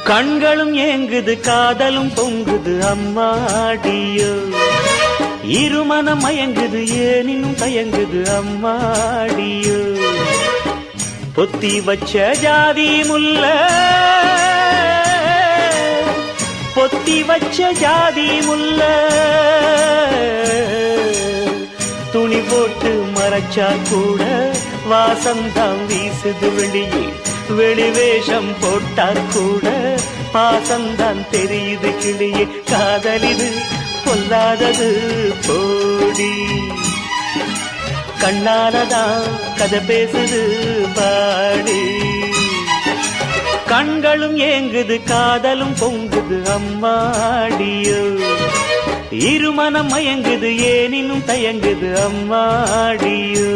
கண்களும் ஏங்குது காதலும் பொங்குது அம்மாடியோ இருமனம் மயங்குது ஏனினும் தயங்குது அம்மாடியோ பொத்தி வச்ச ஜாதி முல்ல பொத்தி வச்ச ஜாதி முல்ல துணி போட்டு மறைச்சா கூட வாசம்தான் வீசுது வெளியே வெளிவேஷம் போட்டா கூட பாசம்தான் தெரியுது கிளியே காதலிது பொல்லாதது போடி கண்ணாலதான் கதை பேசுது பாடி கண்களும் ஏங்குது காதலும் பொங்குது அம்மாடியோ இருமனம் மயங்குது ஏனினும் தயங்குது அம்மாடியோ